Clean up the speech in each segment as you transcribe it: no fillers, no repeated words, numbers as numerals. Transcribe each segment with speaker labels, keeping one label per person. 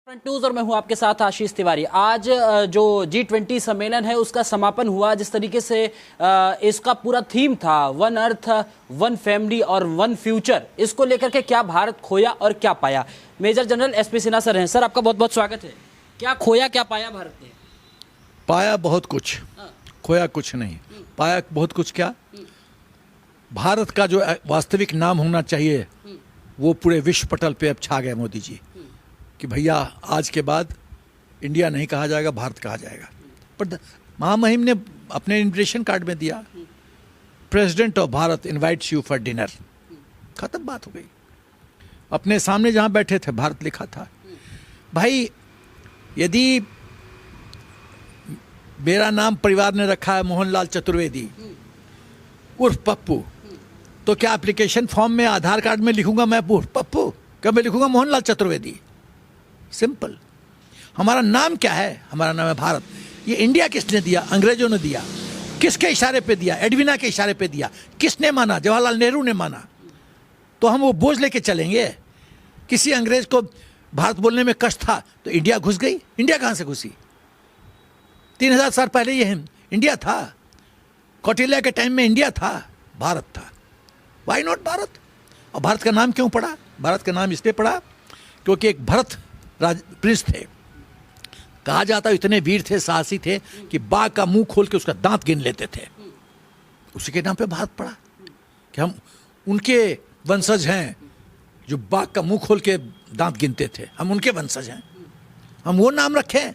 Speaker 1: Front news और मैं हूं आपके साथ आशीष तिवारी। आज जो G20 सम्मेलन है उसका समापन हुआ। जिस तरीके से इसका पूरा थीम था वन अर्थ वन फैमिली और वन फ्यूचर, इसको लेकर के क्या भारत खोया और क्या पाया। Major general SP Sinha sir हैं। सर, आपका बहुत बहुत स्वागत है। क्या खोया क्या पाया भारत ने?
Speaker 2: पाया बहुत कुछ, खोया कुछ नहीं। पाया बहुत कुछ। क्या भारत का जो वास्तविक नाम होना चाहिए वो पूरे विश्व पटल पे अब छा गए मोदी जी कि भैया आज के बाद इंडिया नहीं कहा जाएगा, भारत कहा जाएगा। पर महामहिम ने अपने इन्विटेशन कार्ड में दिया, president of Bharat invites you for dinner. खत्म, बात हो गई। अपने सामने जहां बैठे थे भारत लिखा था। भाई, यदि मेरा नाम परिवार ने रखा है मोहनलाल चतुर्वेदी उर्फ पप्पू, तो क्या एप्लीकेशन फॉर्म में आधार कार्ड में लिखूंगा मैं उर्फ पप्पू? क्या मैं लिखूंगा मोहनलाल चतुर्वेदी? सिंपल। हमारा नाम क्या है? हमारा नाम है भारत। ये इंडिया किसने दिया? अंग्रेजों ने दिया। किसके इशारे पे दिया? एडविना के इशारे पे दिया। किसने माना? जवाहरलाल नेहरू ने माना। तो हम वो बोझ लेके चलेंगे? किसी अंग्रेज को भारत बोलने में कष्ट था तो इंडिया घुस गई। इंडिया कहां से घुसी? 3000 साल पहले ये इंडिया था। कौटिल्य के टाइम में इंडिया था, भारत था। Why not Bharat? और भारत का नाम क्यों पड़ा? भारत का नाम इसलिए पड़ा क्योंकि एक भरत प्रिंस थे। कहा जाता इतने वीर थे, साहसी थे कि बाघ का मुंह खोल के उसका दांत गिन लेते थे। उसी के नाम पे भारत पड़ा कि हम उनके वंशज हैं जो बाघ का मुंह खोल के दांत गिनते थे। हम उनके वंशज हैं। हम वो नाम रखें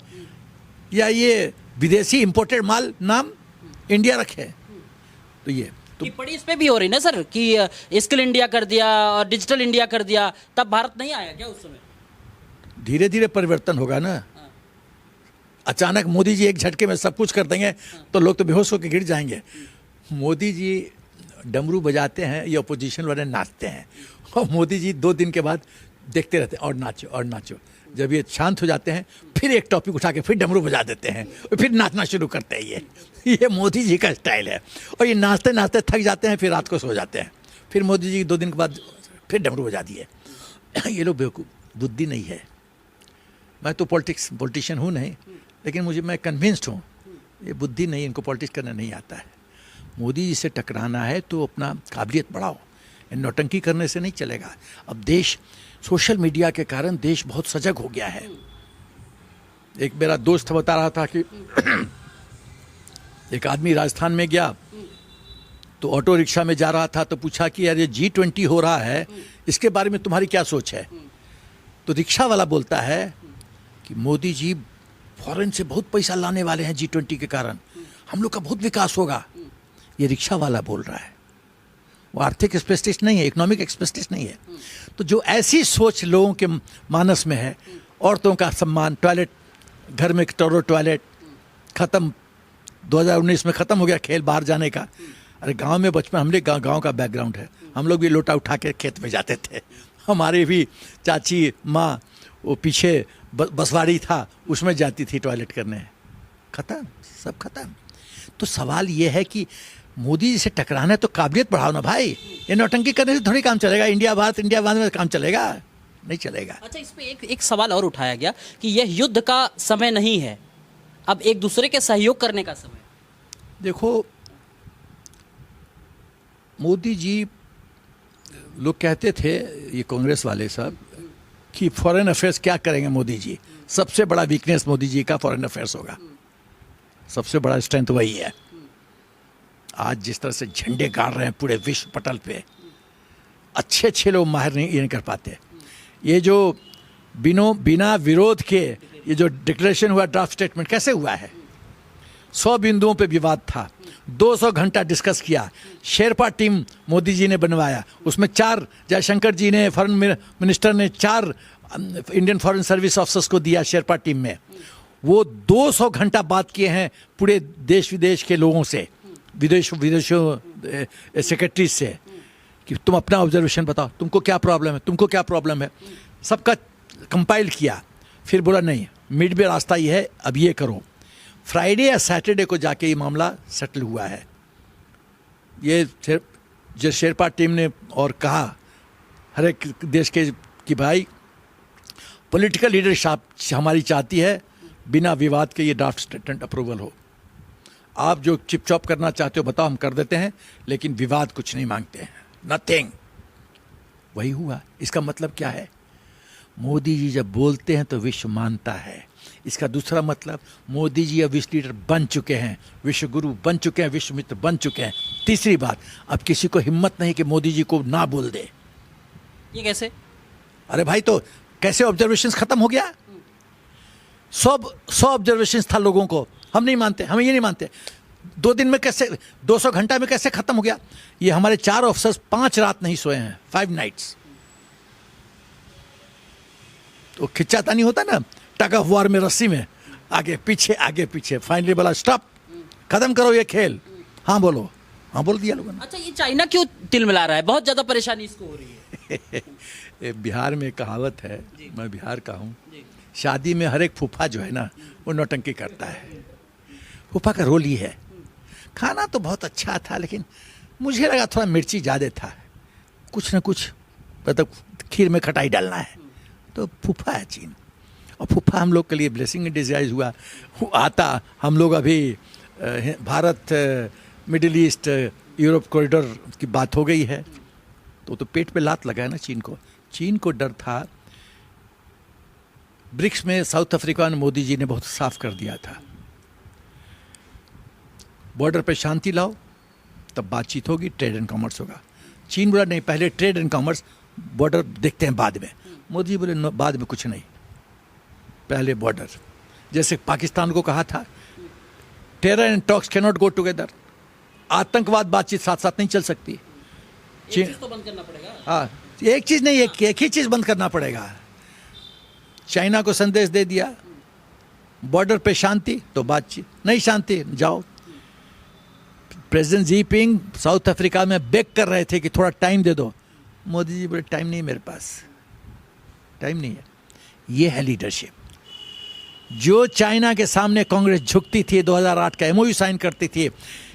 Speaker 2: या ये विदेशी इंपोर्टेड माल नाम इंडिया रखे? तो ये
Speaker 1: टिप्पणी इस पे भी हो रही ना सर कि स्किल इंडिया कर दिया और डिजिटल इंडिया कर दिया, तब भारत नहीं आया क्या उस समय?
Speaker 2: धीरे धीरे परिवर्तन होगा ना। अचानक मोदी जी एक झटके में सब कुछ कर देंगे तो लोग तो बेहोश होकर गिर जाएंगे। मोदी जी डमरू बजाते हैं, ये अपोजिशन वाले नाचते हैं, और मोदी जी 2 दिन के बाद देखते रहते हैं और नाचो और नाचो। जब ये शांत हो जाते हैं फिर एक टॉपिक उठा के फिर डमरू बजा देते हैं और फिर नाचना शुरू करते हैं। ये मोदी जी का स्टाइल है। और ये नाचते नाचते थक जाते हैं, फिर रात को सो जाते हैं। फिर मोदी जी 2 दिन के बाद फिर डमरू बजा दिए। ये लोग बेवकूफ़, बुद्धि नहीं है। मैं तो पॉलिटिशियन हूँ नहीं, लेकिन मैं कन्विंस्ड हूँ ये बुद्धि नहीं, इनको पॉलिटिक्स करना नहीं आता है। मोदी जी से टकराना है तो अपना काबिलियत बढ़ाओ, नौटंकी करने से नहीं चलेगा। अब देश सोशल मीडिया के कारण देश बहुत सजग हो गया है। एक मेरा दोस्त बता रहा था कि एक आदमी राजस्थान में गया तो ऑटो रिक्शा में जा रहा था तो पूछा कि यार ये G20 हो रहा है, इसके बारे में तुम्हारी क्या सोच है? तो रिक्शा वाला बोलता है कि मोदी जी फॉरेन से बहुत पैसा लाने वाले हैं G20 के कारण, हम लोग का बहुत विकास होगा। ये रिक्शा वाला बोल रहा है, वो आर्थिक स्पेशलिस्ट नहीं है, इकोनॉमिक स्पेशलिस्ट नहीं है। तो जो ऐसी सोच लोगों के मानस में है, औरतों का सम्मान, टॉयलेट, घर में टॉयलेट खत्म, 2019 में खत्म हो गया खेल बाहर जाने का। अरे गांव में बचपन, हमने गांव का बैकग्राउंड है, हम लोग भी लोटा उठा के खेत में जाते थे। हमारे भी चाची माँ, वो पीछे बसवाड़ी था, उसमें जाती थी टॉयलेट करने। खत्म, सब खत्म। तो सवाल ये है कि मोदी जी से टकराना है तो काबिलियत बढ़ाओ ना भाई। ये नौटंकी करने से थोड़ी काम चलेगा। इंडिया भारत में काम चलेगा? नहीं चलेगा।
Speaker 1: अच्छा, इस पे एक सवाल और उठाया गया कि यह युद्ध का समय नहीं है, अब एक दूसरे के सहयोग करने का समय।
Speaker 2: देखो, मोदी जी, लोग कहते थे ये कांग्रेस वाले सब कि फॉरेन अफेयर्स क्या करेंगे मोदी जी। सबसे बड़ा वीकनेस मोदी जी का फॉरेन अफेयर्स होगा, सबसे बड़ा स्ट्रेंथ वही है। आज जिस तरह से झंडे गाड़ रहे हैं पूरे विश्व पटल पे, अच्छे लोग माहिर नहीं कर पाते। ये जो बिना विरोध के ये जो डिक्लेरेशन हुआ, ड्राफ्ट स्टेटमेंट, कैसे हुआ है? 100 बिंदुओं पे विवाद था, 200 घंटा डिस्कस किया। शेरपा टीम मोदी जी ने बनवाया, उसमें 4 जयशंकर जी ने, फॉरेन मिनिस्टर ने 4 इंडियन फॉरेन सर्विस ऑफिसर्स को दिया शेरपा टीम में। वो 200 घंटा बात किए हैं पूरे देश विदेश के लोगों से, विदेशों सेक्रेटरी से, कि तुम अपना ऑब्जर्वेशन बताओ, तुमको क्या प्रॉब्लम है। सबका कंपाइल किया, फिर बोला नहीं, मिड में रास्ता ये है, अब ये करो। फ्राइडे या सैटरडे को जाके ये मामला सेटल हुआ है। ये जो शेरपा टीम ने और कहा हर एक देश के कि भाई पॉलिटिकल लीडरशिप हमारी चाहती है बिना विवाद के ये ड्राफ्ट स्टेटमेंट अप्रूवल हो। आप जो चिप चॉप करना चाहते हो बताओ, हम कर देते हैं, लेकिन विवाद कुछ नहीं मांगते हैं, नथिंग। वही हुआ। इसका मतलब क्या है? मोदी जी जब बोलते हैं तो विश्व मानता है। इसका दूसरा मतलब मोदी जी अब विश्व लीडर बन चुके हैं, विश्व गुरु बन चुके हैं, विश्व मित्र बन चुके हैं। तीसरी बात, अब किसी को हिम्मत नहीं कि मोदी जी को ना बोल दे।
Speaker 1: ये कैसे?
Speaker 2: अरे भाई, तो कैसे ऑब्जर्वेशंस खत्म हो गया? 100 ऑब्जर्वेशंस था लोगों को, हम नहीं मानते, हम ये नहीं मानते। 2 दिन में कैसे, 200 घंटा में कैसे खत्म हो गया? ये हमारे 4 ऑफिसर्स 5 रात नहीं सोए हैं, 5 नाइट्स। तो खिंचाता नहीं होता ना टग ऑफ वॉर में, रस्सी में, आगे पीछे, फाइनली बोला स्टॉप, खत्म करो ये खेल। हाँ बोलो, हाँ बोल दिया लोगों ने।
Speaker 1: अच्छा, ये चाइना क्यों तिलमिला रहा है? बहुत ज्यादा परेशानी इसको हो रही है।
Speaker 2: बिहार में कहावत है, मैं बिहार का हूँ, शादी में हर एक फूफा जो है ना वो नौटंकी करता है। फूफा का रोल ही है। खाना तो बहुत अच्छा था, लेकिन मुझे लगा थोड़ा मिर्ची ज़्यादा था, कुछ ना कुछ मतलब खीर में खटाई डालना है, तो फूफा है चीन। और फूफा हम लोग के लिए ब्लेसिंग इन डिस्गाइज हुआ। वो आता, हम लोग अभी Bharat middle east Europe corridor की बात हो गई है, तो पेट पे लात लगा है ना चीन को। चीन को डर था। ब्रिक्स में साउथ अफ्रीका में मोदी जी ने बहुत साफ कर दिया था, बॉर्डर पे शांति लाओ तब बातचीत होगी, ट्रेड एंड कॉमर्स होगा। चीन बोला नहीं, पहले ट्रेड एंड कॉमर्स, बॉर्डर देखते हैं बाद में। मोदी जी बोले बाद में कुछ नहीं, पहले बॉर्डर। जैसे पाकिस्तान को कहा था terror and talks can not go together, आतंकवाद बातचीत साथ साथ नहीं चल सकती।
Speaker 1: एक चीज तो बंद करना पड़ेगा।
Speaker 2: हाँ, एक चीज नहीं, एक ही चीज बंद करना पड़ेगा। चाइना को संदेश दे दिया बॉर्डर पे शांति तो बातचीत, नहीं शांति जाओ। प्रेसिडेंट जीपिंग साउथ अफ्रीका में बेग कर रहे थे कि थोड़ा टाइम दे दो। मोदी जी बोले टाइम नहीं, मेरे पास टाइम नहीं है। ये है लीडरशिप। जो चाइना के सामने कांग्रेस झुकती थी, 2008 का एमओयू साइन करती थी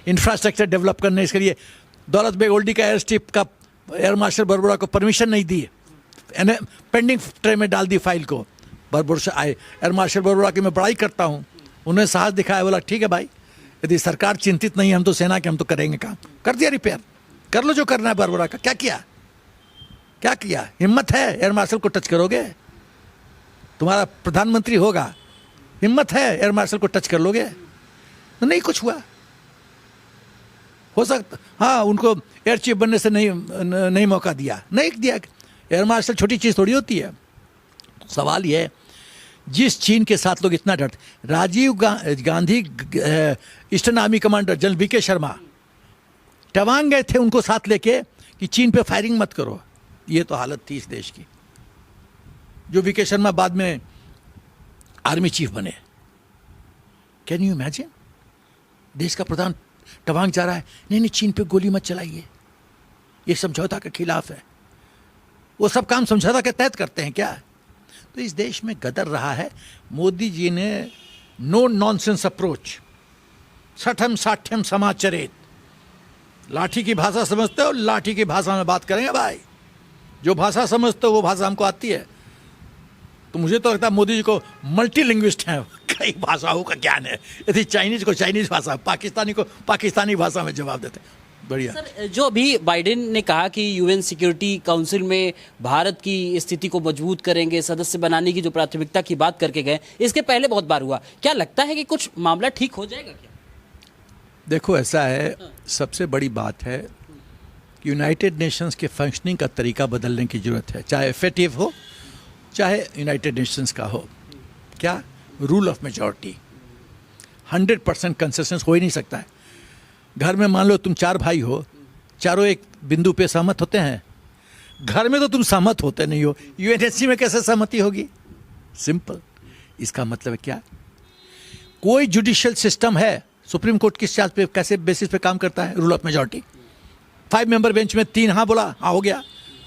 Speaker 2: इंफ्रास्ट्रक्चर डेवलप करने, इसके लिए दौलत बेग ओल्डी का एयर स्ट्रिप का एयर मार्शल बरबुड़ा को परमिशन नहीं दी, पेंडिंग ट्रे में डाल दी फाइल को। बरबुड़ा आए, एयर मार्शल बरबुड़ा की मैं बड़ाई करता हूँ, उन्हें साहस दिखाया, बोला ठीक है भाई, यदि सरकार चिंतित नहीं है, हम तो सेना के, हम तो करेंगे काम। कर दिया रिपेयर, कर लो जो करना है बरबुड़ा का। क्या किया, क्या किया? हिम्मत है एयर मार्शल को टच करोगे? तुम्हारा प्रधानमंत्री होगा, हिम्मत है एयर मार्शल को टच कर लोगे? तो नहीं कुछ हुआ। हो सकता हाँ, उनको एयर चीफ बनने से नहीं मौका दिया, नहीं दिया। एयर मार्शल छोटी चीज़ थोड़ी होती है। सवाल ये है, जिस चीन के साथ लोग इतना डरते, Rajiv Gandhi eastern army commander general VK Sharma Tawang गए थे उनको साथ लेके कि चीन पे फायरिंग मत करो। ये तो हालत थी इस देश की। जो वीके शर्मा बाद में आर्मी चीफ बने। Can you imagine? देश का प्रधान तवांग जा रहा है, नहीं चीन पे गोली मत चलाइए, ये समझौता के खिलाफ है। वो सब काम समझौता के तहत करते हैं क्या? तो इस देश में गदर रहा है। मोदी जी ने नो नॉनसेंस अप्रोच, सठम साठ्यम समाचरित। लाठी की भाषा समझते हो, लाठी की भाषा में बात करेंगे भाई। जो भाषा समझते हो वो भाषा हमको आती है। तो मुझे तो लगता है मोदी जी को मल्टी लिंग्विस्ट हैं, कई भाषाओं का ज्ञान है। यदि चाइनीज को चाइनीज भाषा, पाकिस्तानी को पाकिस्तानी भाषा में जवाब देते। बढ़िया।
Speaker 1: सर, जो अभी बाइडेन ने कहा कि यूएन सिक्योरिटी काउंसिल में भारत की स्थिति को मजबूत करेंगे, सदस्य बनाने की जो प्राथमिकता की बात करके गए, इसके पहले बहुत बार हुआ। क्या लगता है कि कुछ मामला ठीक हो जाएगा क्या?
Speaker 2: देखो ऐसा है, सबसे बड़ी बात है कि यूनाइटेड नेशंस के फंक्शनिंग का तरीका बदलने की जरूरत है। चाहे एफएटीएफ हो, चाहे यूनाइटेड नेशंस का हो। क्या? Rule of majority. 100% कंसेंसस हो ही नहीं सकता है। घर में मान लो तुम 4 भाई हो, चारों एक बिंदु पे सहमत होते हैं। घर में तो तुम सहमत होते नहीं हो, यूएनएससी में कैसे सहमति होगी? सिंपल। इसका मतलब है क्या? कोई जुडिशियल सिस्टम है, सुप्रीम कोर्ट किस चार्ज पे, कैसे बेसिस पे काम करता है? Rule of majority. 5 member bench में 3 हाँ बोला, हाँ हो गया,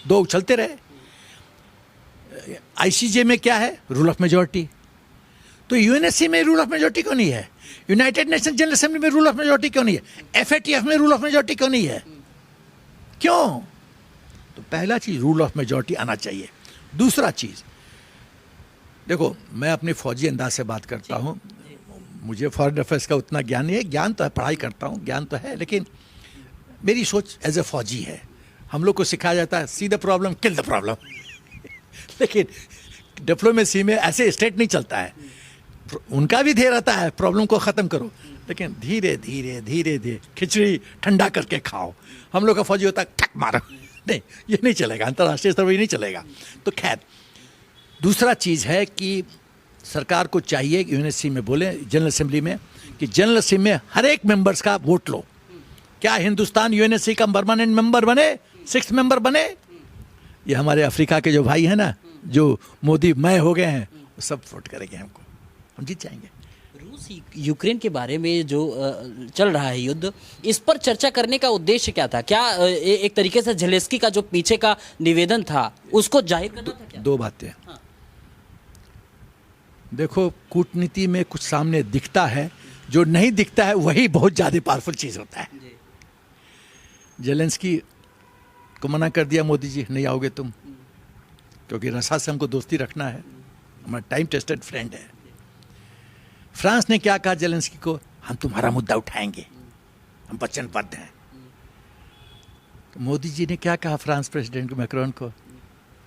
Speaker 2: 2 चलते रहे। आईसीजे में क्या है? Rule of majority. तो यूएनएससी में रूल ऑफ मेजॉरिटी क्यों नहीं है? यूनाइटेड नेशन जनरल असेंबली में रूल ऑफ मेजॉरिटी क्यों नहीं है? एफएटीएफ में रूल ऑफ मेजॉरिटी क्यों नहीं है? क्यों? तो पहला चीज रूल ऑफ मेजॉरिटी आना चाहिए। दूसरा चीज, देखो, मैं अपनी फौजी अंदाज से बात करता हूँ। मुझे फॉरेन अफेयर्स का उतना ज्ञान नहीं है, ज्ञान तो है, पढ़ाई करता हूँ, ज्ञान तो है, लेकिन मेरी सोच एज ए फौजी है। हम लोग को सिखाया जाता है see the problem kill the problem लेकिन डिप्लोमेसी में ऐसे स्टेट नहीं चलता है। उनका भी ध्येय रहता है प्रॉब्लम को ख़त्म करो, लेकिन धीरे धीरे धीरे धीरे खिचड़ी ठंडा करके खाओ। हम लोग का फौजी होता है ठक मारो, नहीं ये नहीं चलेगा, अंतर्राष्ट्रीय स्तर पर ये नहीं चलेगा। तो खैर, दूसरा चीज़ है कि सरकार को चाहिए कि यूएनएससी में बोले, जनरल असेंबली में, कि जनरल असेंबली में हर एक मेंबर्स का वोट लो। क्या हिंदुस्तान यूएनएससी का परमानेंट मेंबर बने, 6th मेंबर बने? ये हमारे अफ्रीका के जो भाई हैं ना, जो मोदी मय हो गए हैं, वो सब वोट करेंगे हमको, हम जीत जाएंगे।
Speaker 1: रूस यूक्रेन के बारे में जो चल रहा है युद्ध, इस पर चर्चा करने का उद्देश्य क्या था? क्या एक तरीके से ज़ेलेंस्की का जो पीछे का निवेदन था उसको जाहिर करना था क्या?
Speaker 2: दो बातें। हाँ। देखो, कूटनीति में कुछ सामने दिखता है, जो नहीं दिखता है वही बहुत ज़्यादा पावरफुल चीज़ होता है। ज़ेलेंस्की को मना कर दिया मोदी जी, नहीं आओगे तुम, क्योंकि रसा से हमको दोस्ती रखना है, हमारा टाइम टेस्टेड फ्रेंड है। फ्रांस ने क्या कहा ज़ेलेंस्की को, हम तुम्हारा मुद्दा उठाएंगे, हम वचनबद्ध हैं। तो मोदी जी ने क्या कहा फ्रांस प्रेसिडेंट मैक्रोन को,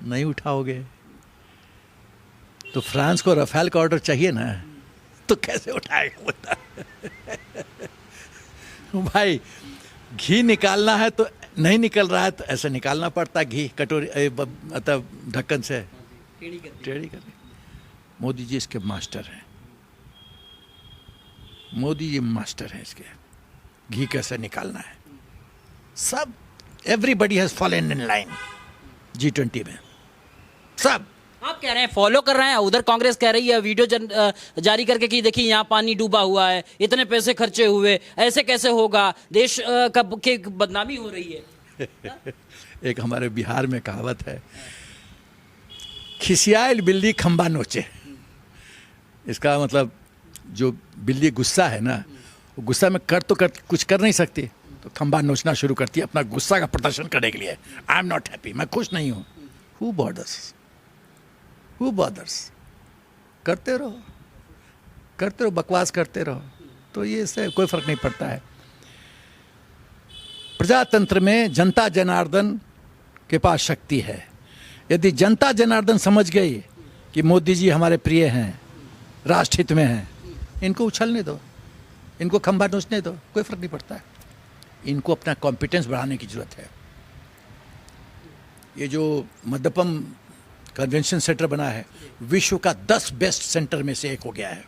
Speaker 2: नहीं उठाओगे तो फ्रांस को राफेल का ऑर्डर चाहिए ना, तो कैसे उठाएगा मुद्दा भाई, घी निकालना है तो नहीं निकल रहा है, तो ऐसे निकालना पड़ता है घी, कटोरी मतलब ढक्कन से टेढ़ी कर। मोदी जी इसके मास्टर हैं, मोदी जी मास्टर हैं इसके, घी कैसे निकालना है सब। Everybody has fallen in line G20 में, सब।
Speaker 1: आप कह रहे हैं फॉलो कर रहे हैं, उधर कांग्रेस कह रही है वीडियो जारी करके कि देखिए यहाँ पानी डूबा हुआ है, इतने पैसे खर्चे हुए, ऐसे कैसे होगा, देश की बदनामी हो रही है।
Speaker 2: एक हमारे बिहार में कहावत है, खिसियाल बिल्ली खंबा नोचे। इसका मतलब जो बिल्ली गुस्सा है ना, वो गुस्सा में कुछ कर नहीं सकती, तो खंबा नोचना शुरू करती है अपना गुस्सा का प्रदर्शन करने के लिए। आई एम नॉट हैप्पी, मैं खुश नहीं हूँ। Who bothers? करते रहो, बकवास करते रहो, तो ये इससे कोई फर्क नहीं पड़ता है। प्रजातंत्र में जनता जनार्दन के पास शक्ति है। यदि जनता जनार्दन समझ गई कि मोदी जी हमारे प्रिय हैं, राष्ट्रहित में हैं, इनको उछलने दो, इनको खंबा नोचने दो, कोई फर्क नहीं पड़ता है। इनको अपना कॉम्पिटेंस बढ़ाने की जरूरत है। ये जो मध्यपम कन्वेंशन सेंटर बना है, विश्व का 10 बेस्ट सेंटर में से एक हो गया है।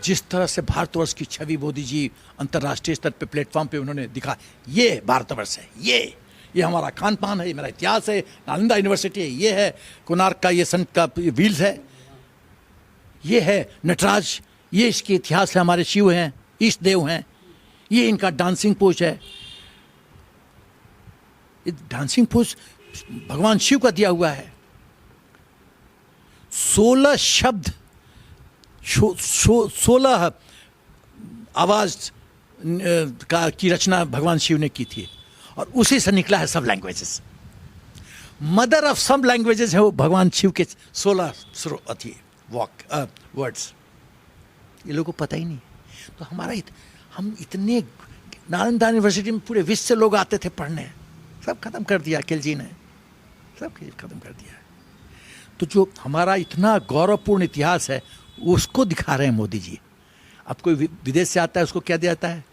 Speaker 2: जिस तरह से भारतवर्ष की छवि मोदी जी अंतर्राष्ट्रीय स्तर पे प्लेटफॉर्म पे उन्होंने दिखा, ये भारतवर्ष है, ये हमारा खान पान है, ये मेरा इतिहास है, नालंदा यूनिवर्सिटी है, ये है कोणार्क का ये सन का व्हील्स है, ये है नटराज, ये इसके इतिहास है, हमारे शिव हैं, ईष्ट देव हैं, ये इनका डांसिंग पोज है। डांसिंग पोज भगवान शिव का दिया हुआ है। 16 शब्द, 16 आवाज की रचना भगवान शिव ने की थी, और उसी से निकला है सब लैंग्वेजेस। मदर ऑफ सब लैंग्वेजेस है वो भगवान शिव के 16 वर्ड्स। ये लोगों को पता ही नहीं। तो हम इतने, नालंदा यूनिवर्सिटी में पूरे विश्व से लोग आते थे पढ़ने, सब खत्म कर दिया खिलजी ने, सब खत्म कर दिया। तो जो हमारा इतना गौरवपूर्ण इतिहास है, उसको दिखा रहे हैं मोदी जी। अब कोई विदेश से आता है, उसको क्या दिया जाता है?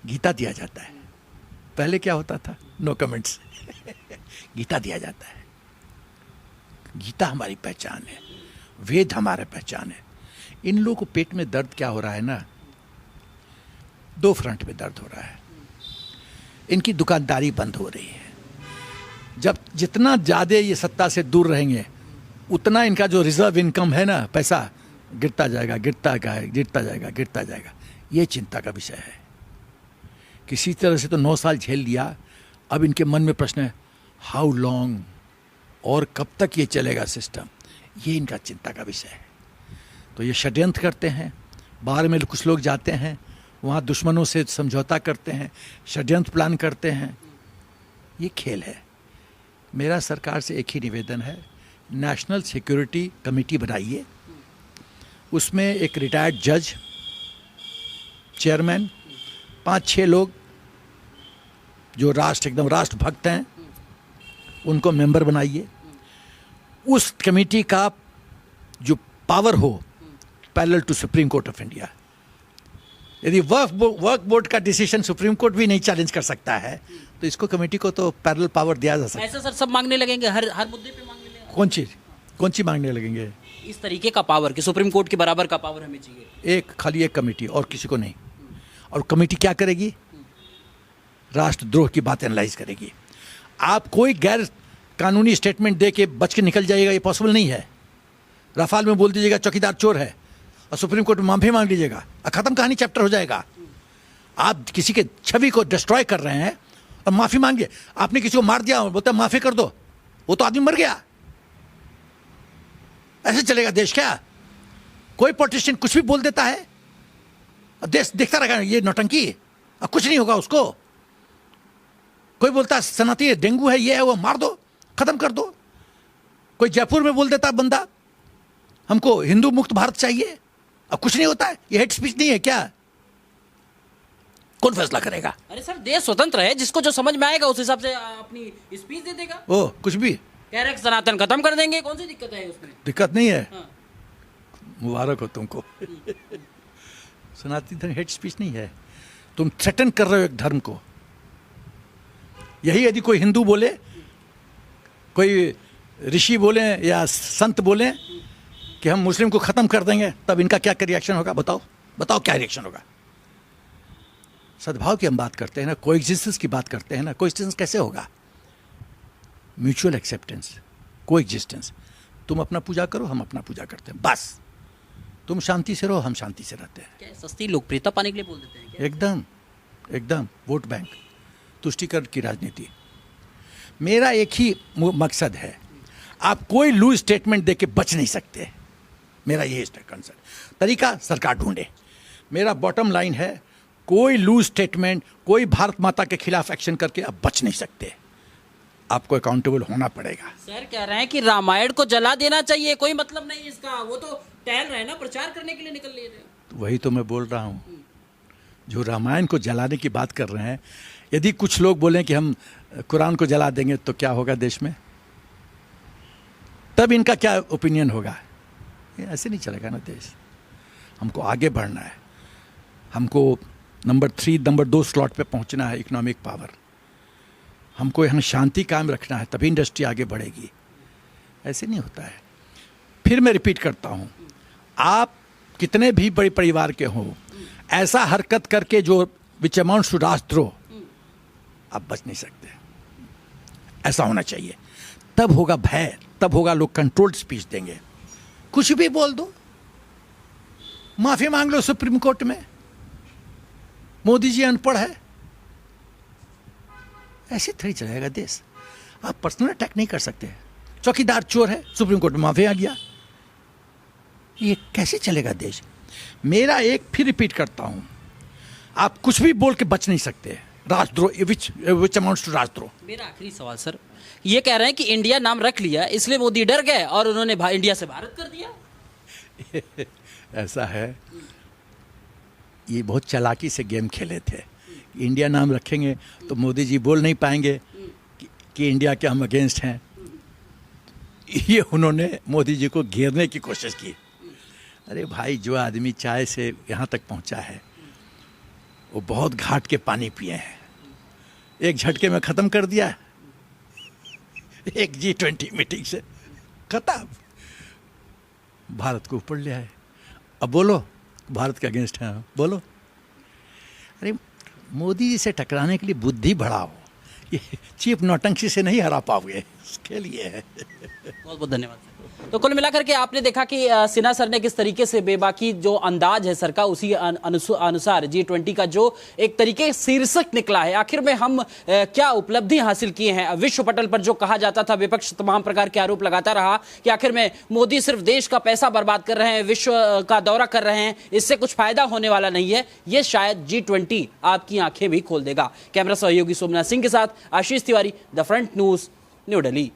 Speaker 2: गीता दिया जाता है। पहले क्या होता था? नो कमेंट्स गीता दिया जाता है। गीता हमारी पहचान है, वेद हमारा पहचान है। इन लोगों को पेट में दर्द क्या हो रहा है ना, 2 फ्रंट पे दर्द हो रहा है। इनकी दुकानदारी बंद हो रही है। जब जितना ज़्यादा ये सत्ता से दूर रहेंगे, उतना इनका जो रिजर्व इनकम है ना, पैसा गिरता जाएगा। ये चिंता का विषय है। किसी तरह से तो 9 साल झेल लिया, अब इनके मन में प्रश्न है हाउ लॉन्ग, और कब तक ये चलेगा सिस्टम, ये इनका चिंता का विषय है। तो ये षड्यंत्र करते हैं, बाहर में कुछ लोग जाते हैं, वहाँ दुश्मनों से समझौता करते हैं, षड्यंत्र प्लान करते हैं। ये खेल है। मेरा सरकार से एक ही निवेदन है, नेशनल सिक्योरिटी कमेटी बनाइए, उसमें एक रिटायर्ड जज, चेयरमैन, 5-6 लोग जो एकदम राष्ट्रभक्त हैं उनको मेंबर बनाइए। उस कमेटी का जो पावर हो parallel to supreme court of India. यदि वर्क बोर्ड का डिसीजन सुप्रीम कोर्ट भी नहीं चैलेंज कर सकता है तो इसको कमेटी को तो पैरेलल पावर दिया जा सकता है।
Speaker 1: ऐसा सर सब मांगने लगेंगे, हर मुद्दे पे मांगने लगेंगे।
Speaker 2: कौन सी मांगने लगेंगे?
Speaker 1: इस तरीके का पावर कि सुप्रीम कोर्ट के बराबर का पावर हमें चाहिए।
Speaker 2: खाली एक कमेटी और किसी को नहीं। और कमेटी क्या करेगी? राष्ट्रद्रोह की बात एनालाइज करेगी। आप कोई गैर कानूनी स्टेटमेंट दे के बच के निकल जाइएगा, ये पॉसिबल नहीं है। रफाल में बोल दीजिएगा चौकीदार चोर है और सुप्रीम कोर्ट में माफी मांग लीजिएगा, खत्म कहानी, चैप्टर हो जाएगा। आप किसी के छवि को डिस्ट्रॉय कर रहे हैं और माफी मांगिए। आपने किसी को मार दिया, बोलते माफी कर दो, वो तो आदमी मर गया। ऐसे चलेगा देश क्या? कोई पॉलिटिशियन कुछ भी बोल देता है, अब देश देखता रहेगा ये नौटंकी, अब कुछ नहीं होगा उसको। कोई बोलता है सनाती डेंगू है, ये है, वो मार दो, खत्म कर दो। कोई जयपुर में बोल देता है बंदा हमको हिंदू मुक्त भारत चाहिए, अब कुछ नहीं होता है। ये हेट स्पीच नहीं है क्या? कौन फैसला करेगा?
Speaker 1: अरे सर देश स्वतंत्र है, जिसको जो समझ में आएगा उस हिसाब से अपनी स्पीच दे देगा।
Speaker 2: ओ कुछ भी
Speaker 1: कह रहे सनातन खत्म कर देंगे, कौन सी दिक्कत है उसमें?
Speaker 2: दिक्कत नहीं है।
Speaker 1: हाँ।
Speaker 2: मुबारक हो तुमको। सनातन धर्म हेट स्पीच नहीं है। तुम थ्रेटन कर रहे हो एक धर्म को। यही यदि कोई हिंदू बोले, कोई ऋषि बोले या संत बोले कि हम मुस्लिम को खत्म कर देंगे, तब इनका क्या रिएक्शन होगा? बताओ क्या रिएक्शन होगा? सद्भाव की हम बात करते हैं ना, कोएग्जिस्टेंस की बात करते हैं ना। कोएग्जिस्टेंस कैसे होगा? Mutual acceptance, coexistence. तुम अपना पूजा करो, हम अपना पूजा करते हैं, बस। तुम शांति से रहो, हम शांति से रहते हैं।
Speaker 1: क्या सस्ती लोकप्रियता पाने के लिए बोल देते हैं क्या?
Speaker 2: एकदम वोट बैंक, तुष्टीकरण की राजनीति। मेरा एक ही मकसद है, आप कोई लूज स्टेटमेंट देके बच नहीं सकते। मेरा ये कंसर्न। तरीका सरकार ढूंढे। मेरा बॉटम लाइन है, कोई लूज स्टेटमेंट, कोई भारत माता के खिलाफ एक्शन करके आप बच नहीं सकते। आपको अकाउंटेबल होना पड़ेगा।
Speaker 1: सर कह रहे हैं कि रामायण को जला देना चाहिए, कोई मतलब नहीं इसका, वो तो टहल रहे हैं ना, प्रचार करने के लिए निकल ले रहे हैं।
Speaker 2: वही तो मैं बोल रहा हूँ, जो रामायण को जलाने की बात कर रहे हैं। यदि कुछ लोग बोलें कि हम कुरान को जला देंगे तो क्या होगा देश में? तब इनका क्या ओपिनियन होगा? ये ऐसे नहीं चलेगा ना देश। हमको आगे बढ़ना है, हमको नंबर 2 स्लॉट पे पहुंचना है, इकोनॉमिक पावर। हमको यहाँ शांति कायम रखना है, तभी इंडस्ट्री आगे बढ़ेगी। ऐसे नहीं होता है। फिर मैं रिपीट करता हूँ, आप कितने भी बड़े परिवार के हों, ऐसा हरकत करके जो विच अमाउंट्स टू राष्ट्रद्रोह, आप बच नहीं सकते। ऐसा होना चाहिए, तब होगा भय, तब होगा लोग कंट्रोल्ड स्पीच देंगे। कुछ भी बोल दो, माफी मांग लो सुप्रीम कोर्ट में, मोदी जी अनपढ़ है, ऐसे थोड़ी चलेगा देश। आप पर्सनल अटैक नहीं कर सकते। चौकीदार चोर है, सुप्रीम कोर्ट में माफी आ गया, ये कैसे चलेगा देश? मेरा एक फिर रिपीट करता हूं, आप कुछ भी बोल के बच नहीं सकते। राष्ट्रद्रोह, विच अमाउंट्स टू राष्ट्रद्रोह।
Speaker 1: मेरा आखिरी सवाल सर, ये कह रहे हैं कि इंडिया नाम रख लिया इसलिए मोदी डर गए और उन्होंने इंडिया से भारत कर दिया।
Speaker 2: ऐसा है, ये बहुत चालाकी से गेम खेले थे। इंडिया नाम रखेंगे तो मोदी जी बोल नहीं पाएंगे कि इंडिया के हम अगेंस्ट हैं। ये उन्होंने मोदी जी को घेरने की कोशिश की। अरे भाई, जो आदमी चाय से यहाँ तक पहुँचा है वो बहुत घाट के पानी पिए हैं, एक झटके में ख़त्म कर दिया। एक G20 मीटिंग से खत्म, भारत को ऊपर ले आए। अब बोलो भारत के अगेंस्ट हैं, बोलो। अरे मोदी जी से टकराने के लिए बुद्धि बढ़ाओ, ये चीप नौटंकी से नहीं हरा पाओगे, उसके लिए है।
Speaker 1: बहुत बहुत धन्यवाद सर। तो कुल मिलाकर के आपने देखा कि सिन्हा सर ने किस तरीके से बेबाकी जो अंदाज है सर का, उसी अनुसार G20 का जो एक तरीके शीर्षक निकला है, आखिर में हम क्या उपलब्धि हासिल किए हैं। विश्व पटल पर जो कहा जाता था, विपक्ष तमाम प्रकार के आरोप लगाता रहा कि आखिर में मोदी सिर्फ देश का पैसा बर्बाद कर रहे हैं, विश्व का दौरा कर रहे हैं, इससे कुछ फायदा होने वाला नहीं है। ये शायद G20 आपकी आंखें भी खोल देगा। कैमरा सहयोगी सोमनाथ सिंह के साथ Ashish Tiwari, the front news, new Delhi.